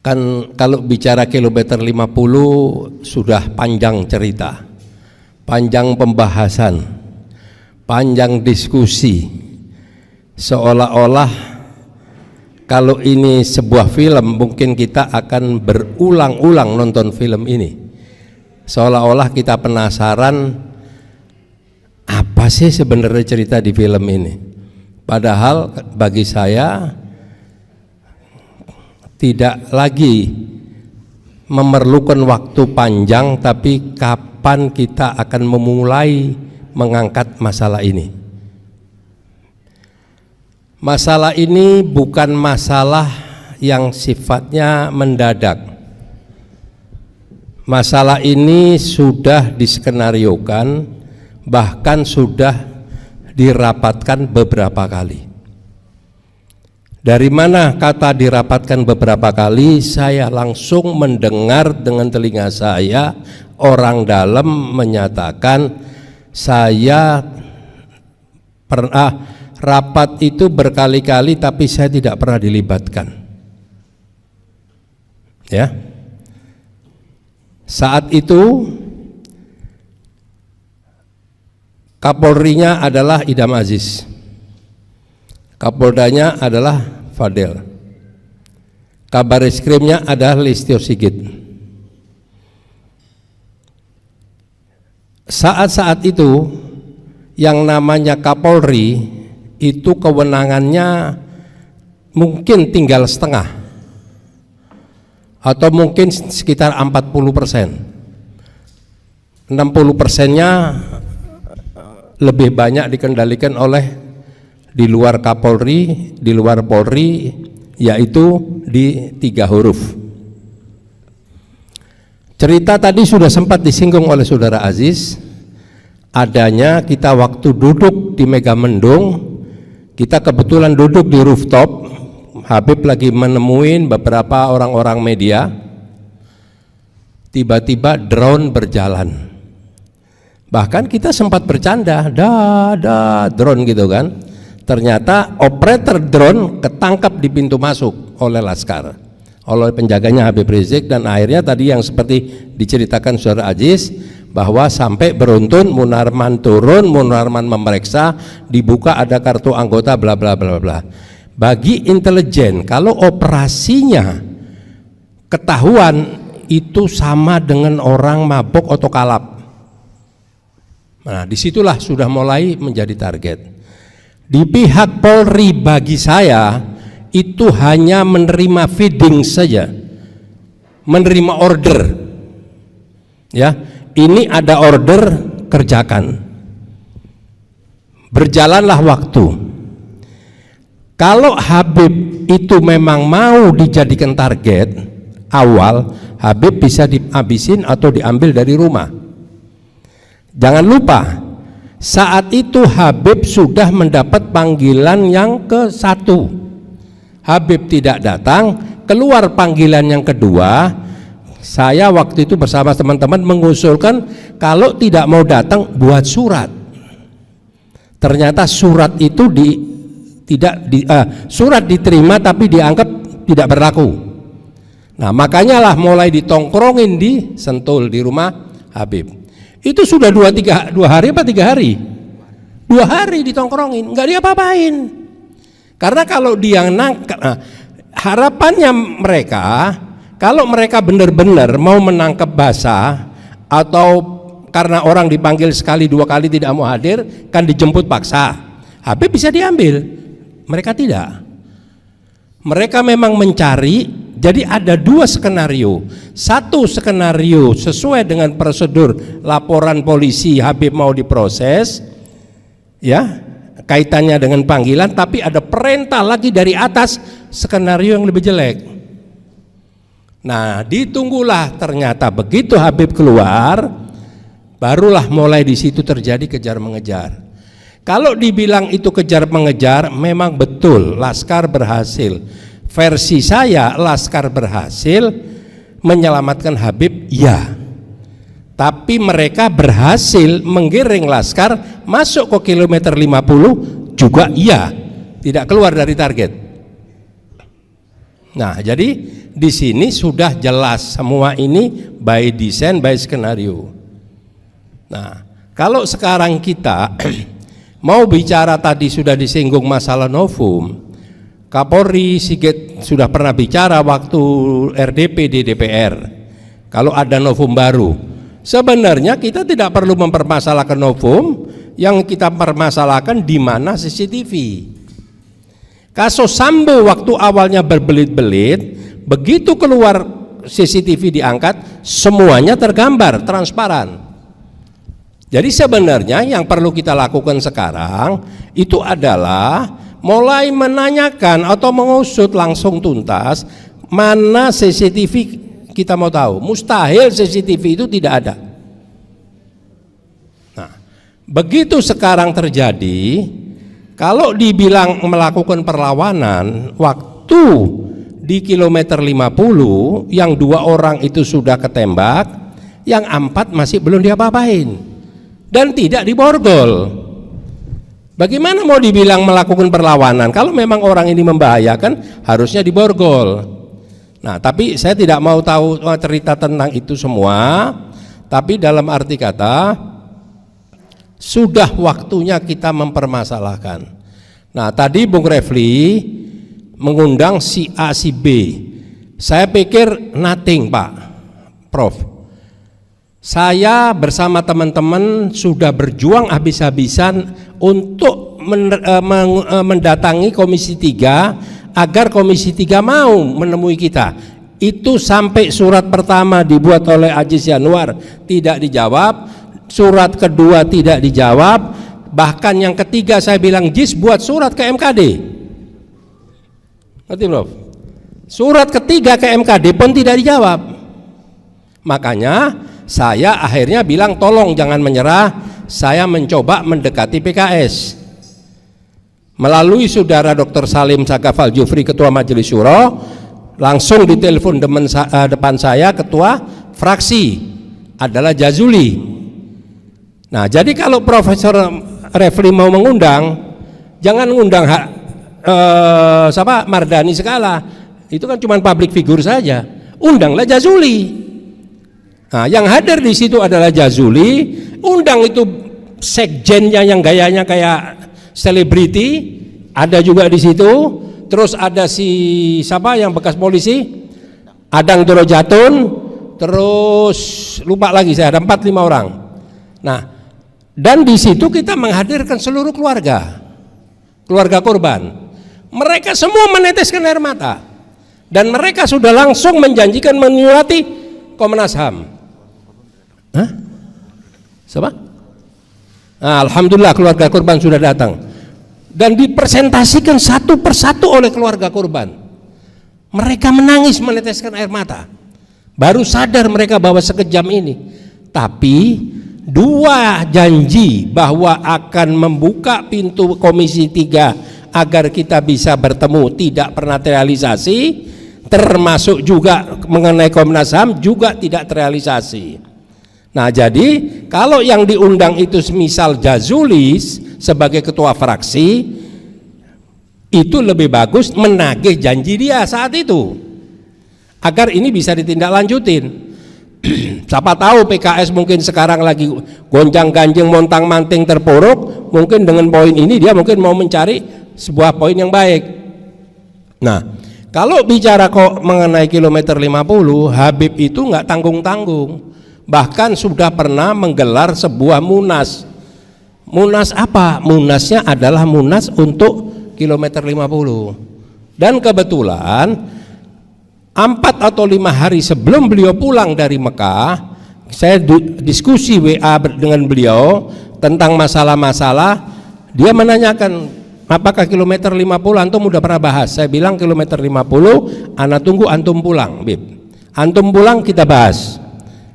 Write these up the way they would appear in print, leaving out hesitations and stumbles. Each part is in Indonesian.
Kan kalau bicara kilometer 50 sudah panjang cerita, panjang pembahasan, panjang diskusi, seolah-olah kalau ini sebuah film mungkin kita akan berulang-ulang nonton film ini, seolah-olah kita penasaran apa sih sebenarnya cerita di film ini. Padahal bagi saya tidak lagi memerlukan waktu panjang, tapi kapan kita akan memulai mengangkat masalah ini. Masalah ini bukan masalah yang sifatnya mendadak. Masalah ini sudah diskenariokan, bahkan sudah dirapatkan beberapa kali. Dari mana kata dirapatkan beberapa kali? Saya langsung mendengar dengan telinga saya orang dalam menyatakan, saya pernah rapat itu berkali-kali tapi saya tidak pernah dilibatkan. Ya. Saat itu Kapolrinya adalah Idam Aziz, Kapoldanya adalah Fadel, Kabareskrimnya adalah Listio Sigit. Saat-saat itu yang namanya Kapolri itu kewenangannya mungkin tinggal setengah atau mungkin sekitar 40%. 60%-nya lebih banyak dikendalikan oleh di luar Kapolri, di luar Polri, yaitu di 3 huruf. Cerita tadi sudah sempat disinggung oleh Saudara Aziz, adanya kita waktu duduk di Megamendung, kita kebetulan duduk di rooftop, Habib lagi menemuin beberapa orang-orang media, tiba-tiba drone berjalan. Bahkan kita sempat bercanda, drone gitu kan. Ternyata operator drone ketangkap di pintu masuk oleh Laskar, oleh penjaganya Habib Rizik, dan akhirnya tadi yang seperti diceritakan Saudara Aziz, bahwa sampai beruntun Munarman turun, Munarman memeriksa, dibuka ada kartu anggota bla bla bla bla. Bagi intelijen, kalau operasinya ketahuan, itu sama dengan orang mabok atau kalap. Nah, disitulah sudah mulai menjadi target. Di pihak Polri bagi saya itu hanya menerima feeding saja, menerima order. Ya, ini ada order, kerjakan. Berjalanlah waktu. Kalau Habib itu memang mau dijadikan target awal, Habib bisa dihabisin atau diambil dari rumah. Jangan lupa, saat itu Habib sudah mendapat panggilan yang ke-1. Habib tidak datang, keluar panggilan yang kedua. Saya waktu itu bersama teman-teman mengusulkan kalau tidak mau datang, buat surat. Ternyata surat itu surat diterima tapi dianggap tidak berlaku. Nah, makanya lah mulai ditongkrongin di Sentul, di rumah Habib. Itu sudah 2 hari apa 3 hari? 2 hari ditongkrongin, nggak diapa-apain. Karena kalau dia nangkap, harapannya mereka, kalau mereka benar-benar mau menangkap basah, atau karena orang dipanggil sekali 2 kali tidak mau hadir, kan dijemput paksa, Habib bisa diambil. Mereka tidak. Mereka memang mencari. Jadi ada 2 skenario. Satu skenario sesuai dengan prosedur laporan polisi, Habib mau diproses, ya, kaitannya dengan panggilan, tapi ada perintah lagi dari atas, skenario yang lebih jelek. Nah, ditunggulah, ternyata begitu Habib keluar, barulah mulai di situ terjadi kejar mengejar. Kalau dibilang itu kejar mengejar, memang betul Laskar berhasil. Versi saya, Laskar berhasil menyelamatkan Habib, ya. Tapi mereka berhasil menggiring Laskar masuk ke kilometer 50 juga, iya. Tidak keluar dari target. Nah, jadi di sini sudah jelas semua ini by design, by skenario. Nah, kalau sekarang kita mau bicara, tadi sudah disinggung masalah novum, Kapolri Sigit sudah pernah bicara waktu RDP di DPR. Kalau ada novum baru, sebenarnya kita tidak perlu mempermasalahkan novum, yang kita permasalahkan di mana CCTV. Kasus Sambo waktu awalnya berbelit-belit, begitu keluar CCTV diangkat, semuanya tergambar, transparan. Jadi sebenarnya yang perlu kita lakukan sekarang itu adalah mulai menanyakan atau mengusut langsung tuntas mana CCTV kita mau tahu. Mustahil CCTV itu tidak ada. Nah, begitu sekarang terjadi, kalau dibilang melakukan perlawanan, waktu di kilometer 50 yang 2 orang itu sudah ketembak, yang 4 masih belum diapa-apain dan tidak diborgol. Bagaimana mau dibilang melakukan perlawanan? Kalau memang orang ini membahayakan, harusnya diborgol. Nah, tapi saya tidak mau tahu cerita tentang itu semua, tapi dalam arti kata sudah waktunya kita mempermasalahkan. Nah, tadi Bung Refli mengundang si A si B. Saya pikir nothing, Pak Prof. Saya bersama teman-teman sudah berjuang habis-habisan untuk mendatangi Komisi 3 agar Komisi 3 mau menemui kita. Itu sampai surat pertama dibuat oleh Aziz Yanuar tidak dijawab, surat kedua tidak dijawab, bahkan yang ketiga saya bilang, Jis buat surat ke MKD. Ngerti Prof? Surat ketiga ke MKD pun tidak dijawab. Makanya saya akhirnya bilang tolong jangan menyerah, saya mencoba mendekati PKS. Melalui saudara Dr. Salim Sagaf Al-Jufri, Ketua Majelis Syuro, langsung ditelepon depan saya ketua fraksi adalah Jazuli. Nah, jadi kalau Profesor Refli mau mengundang, jangan mengundang Mardhani Segala, itu kan cuma public figure saja. Undanglah Jazuli. Nah, yang hadir di situ adalah Jazuli. Undang itu sekjennya yang gayanya kayak selebriti, ada juga di situ. Terus ada si siapa yang bekas polisi, Adang Dorojatun. Terus lupa lagi saya, ada 4-5 orang. Nah, dan di situ kita menghadirkan seluruh keluarga korban. Mereka semua meneteskan air mata, dan mereka sudah langsung menjanjikan menyurati Komnas HAM. Hah? Siapa? Nah, alhamdulillah keluarga korban sudah datang dan dipresentasikan satu persatu oleh keluarga korban. Mereka menangis meneteskan air mata. Baru sadar mereka bahwa sekejam ini. Tapi dua janji bahwa akan membuka pintu Komisi 3 agar kita bisa bertemu tidak pernah terrealisasi, termasuk juga mengenai Komnas HAM juga tidak terrealisasi. Nah, jadi kalau yang diundang itu misal Jazulis sebagai ketua fraksi, itu lebih bagus menagih janji dia saat itu agar ini bisa ditindaklanjutin. Siapa tahu PKS mungkin sekarang lagi gonjang-ganjing, montang-manting, terpuruk, mungkin dengan poin ini dia mungkin mau mencari sebuah poin yang baik. Nah, kalau bicara kok mengenai kilometer 50, Habib itu nggak tanggung-tanggung, bahkan sudah pernah menggelar sebuah munas. Munas apa? Munasnya adalah munas untuk kilometer 50. Dan kebetulan 4 atau 5 hari sebelum beliau pulang dari Mekah, saya diskusi WA dengan beliau tentang masalah-masalah. Dia menanyakan, apakah kilometer 50 antum udah pernah bahas? Saya bilang kilometer 50 ana tunggu antum pulang, Bib. Antum pulang kita bahas.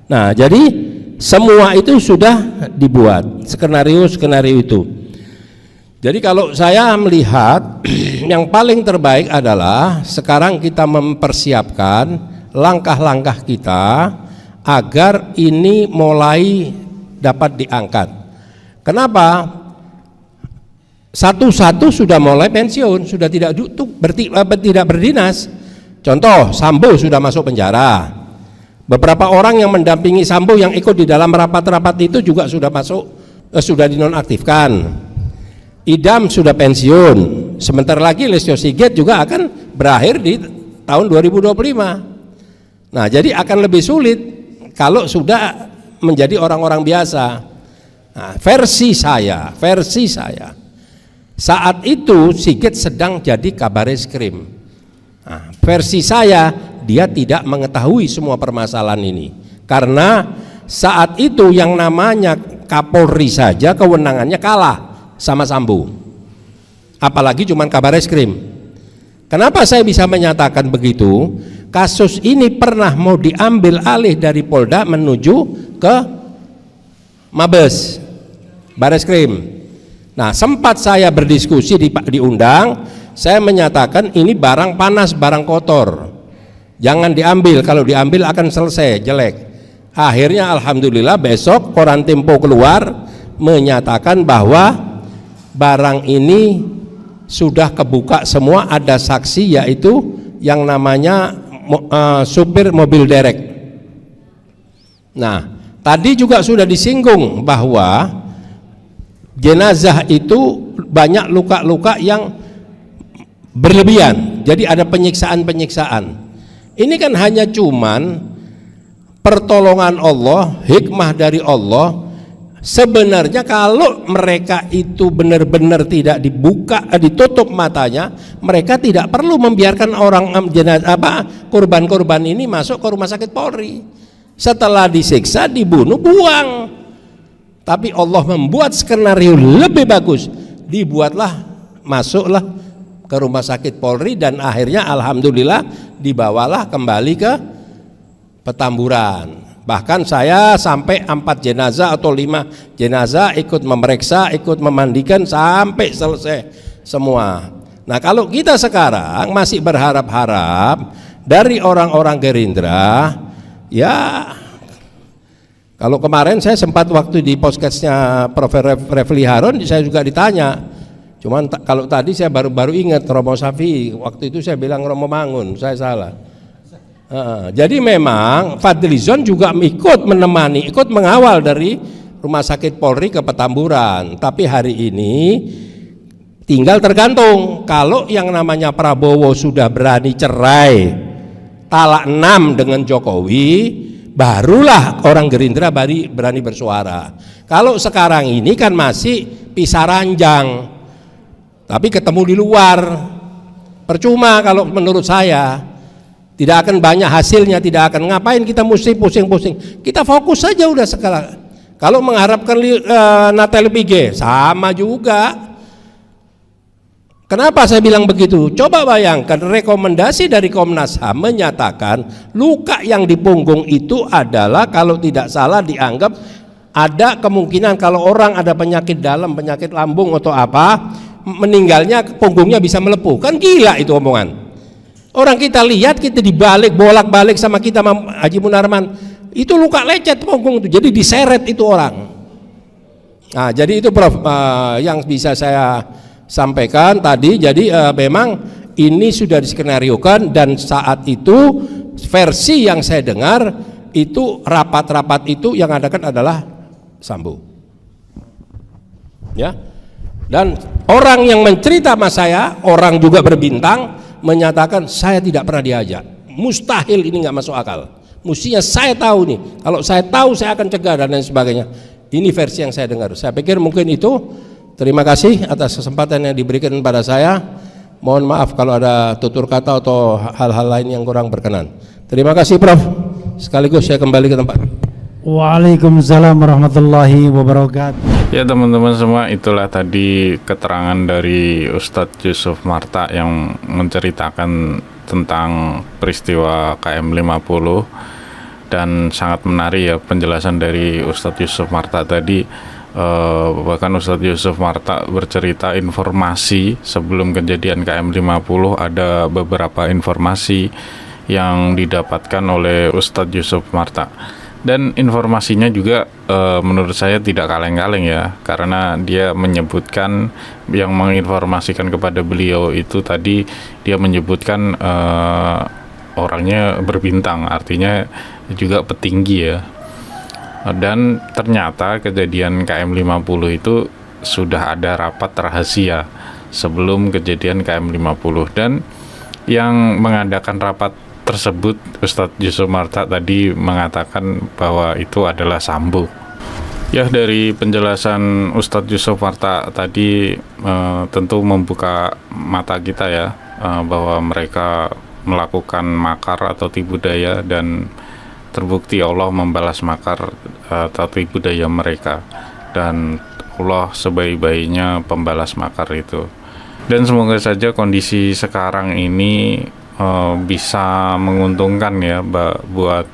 Nah, jadi semua itu sudah dibuat, skenario-skenario itu. Jadi kalau saya melihat yang paling terbaik adalah sekarang kita mempersiapkan langkah-langkah kita agar ini mulai dapat diangkat. Kenapa? Satu-satu sudah mulai pensiun, sudah tidak berdinas. Contoh, Sambo sudah masuk penjara. Beberapa orang yang mendampingi Sambo yang ikut di dalam rapat-rapat itu juga sudah sudah dinonaktifkan. Idam sudah pensiun. Sebentar lagi Listio Sigit juga akan berakhir di tahun 2025. Nah, jadi akan lebih sulit kalau sudah menjadi orang-orang biasa. Nah, versi saya saat itu Sigit sedang jadi Kabareskrim. Nah, versi saya, dia tidak mengetahui semua permasalahan ini karena saat itu yang namanya Kapolri saja kewenangannya kalah sama Sambo, apalagi cuman Kabareskrim. Kenapa saya bisa menyatakan begitu? Kasus ini pernah mau diambil alih dari Polda menuju ke Mabes Bareskrim. Nah, sempat saya berdiskusi diundang, saya menyatakan ini barang panas, barang kotor, jangan diambil, kalau diambil akan selesai jelek. Akhirnya alhamdulillah besok koran Tempo keluar menyatakan bahwa barang ini sudah kebuka semua, ada saksi yaitu yang namanya supir mobil derek. Nah, tadi juga sudah disinggung bahwa jenazah itu banyak luka-luka yang berlebihan, jadi ada penyiksaan-penyiksaan. Ini kan hanya cuman pertolongan Allah, hikmah dari Allah. Sebenarnya kalau mereka itu benar-benar tidak dibuka, ditutup matanya, mereka tidak perlu membiarkan orang korban-korban ini masuk ke rumah sakit Polri. Setelah disiksa, dibunuh, buang. Tapi Allah membuat skenario lebih bagus, dibuatlah, masuklah ke rumah sakit Polri, dan akhirnya alhamdulillah dibawalah kembali ke Petamburan. Bahkan saya sampai 4 jenazah atau 5 jenazah ikut memeriksa, ikut memandikan sampai selesai semua. Nah, kalau kita sekarang masih berharap-harap dari orang-orang Gerindra, ya kalau kemarin saya sempat waktu di podcastnya Prof. Refli Harun, saya juga ditanya. Cuman kalau tadi saya baru ingat Romo Safi, waktu itu saya bilang Romo Mangun, saya salah. Jadi memang Fadlizon juga ikut menemani, ikut mengawal dari rumah sakit Polri ke Petamburan. Tapi hari ini tinggal tergantung, kalau yang namanya Prabowo sudah berani cerai talak 6 dengan Jokowi, barulah orang Gerindra berani bersuara. Kalau sekarang ini kan masih pisah ranjang, tapi ketemu di luar, percuma kalau menurut saya. Tidak akan banyak hasilnya, tidak akan, ngapain kita mesti pusing-pusing. Kita fokus saja udah sekarang. Kalau mengharapkan Natal Pige sama juga. Kenapa saya bilang begitu? Coba bayangkan rekomendasi dari Komnas HAM menyatakan luka yang di punggung itu adalah kalau tidak salah dianggap ada kemungkinan kalau orang ada penyakit dalam, penyakit lambung atau apa, meninggalnya punggungnya bisa melepuh. Kan gila itu omongan. Orang kita lihat, kita dibalik bolak-balik sama kita Haji Munarman, itu luka lecet punggung itu, jadi diseret itu orang. Nah, jadi itu Prof yang bisa saya sampaikan tadi. Jadi memang ini sudah diskenariokan, dan saat itu versi yang saya dengar itu rapat-rapat itu yang adakan adalah Sambo. Ya. Dan orang yang mencerita sama saya, orang juga berbintang, menyatakan saya tidak pernah diajak, mustahil, ini nggak masuk akal, mestinya saya tahu nih, kalau saya tahu saya akan cegah dan lain sebagainya. Ini versi yang saya dengar. Saya pikir mungkin itu. Terima kasih atas kesempatan yang diberikan pada saya. Mohon maaf kalau ada tutur kata atau hal-hal lain yang kurang berkenan. Terima kasih Prof. Sekaligus saya kembali ke tempat. Waalaikumsalam warahmatullahi wabarakatuh. Ya teman-teman semua, itulah tadi keterangan dari Ustadz Yusuf Marta yang menceritakan tentang peristiwa KM50, dan sangat menarik ya penjelasan dari Ustadz Yusuf Marta tadi. Bahkan Ustadz Yusuf Marta bercerita informasi sebelum kejadian KM50, ada beberapa informasi yang didapatkan oleh Ustadz Yusuf Marta. Dan informasinya juga menurut saya tidak kaleng-kaleng ya, karena dia menyebutkan, yang menginformasikan kepada beliau itu tadi dia menyebutkan orangnya berbintang, artinya juga petinggi ya. Dan ternyata kejadian KM50 itu sudah ada rapat rahasia sebelum kejadian KM50, dan yang mengadakan rapat tersebut Ustadz Yusuf Marta tadi mengatakan bahwa itu adalah Sambo. Ya, dari penjelasan Ustadz Yusuf Marta tadi tentu membuka mata kita ya, bahwa mereka melakukan makar atau tipu daya, dan terbukti Allah membalas makar atau tipu daya mereka, dan Allah sebaik-baiknya pembalas makar itu. Dan semoga saja kondisi sekarang ini bisa menguntungkan ya buat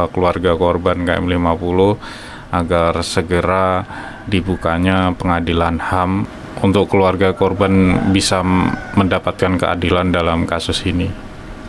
keluarga korban KM50, agar segera dibukanya pengadilan HAM untuk keluarga korban bisa mendapatkan keadilan dalam kasus ini.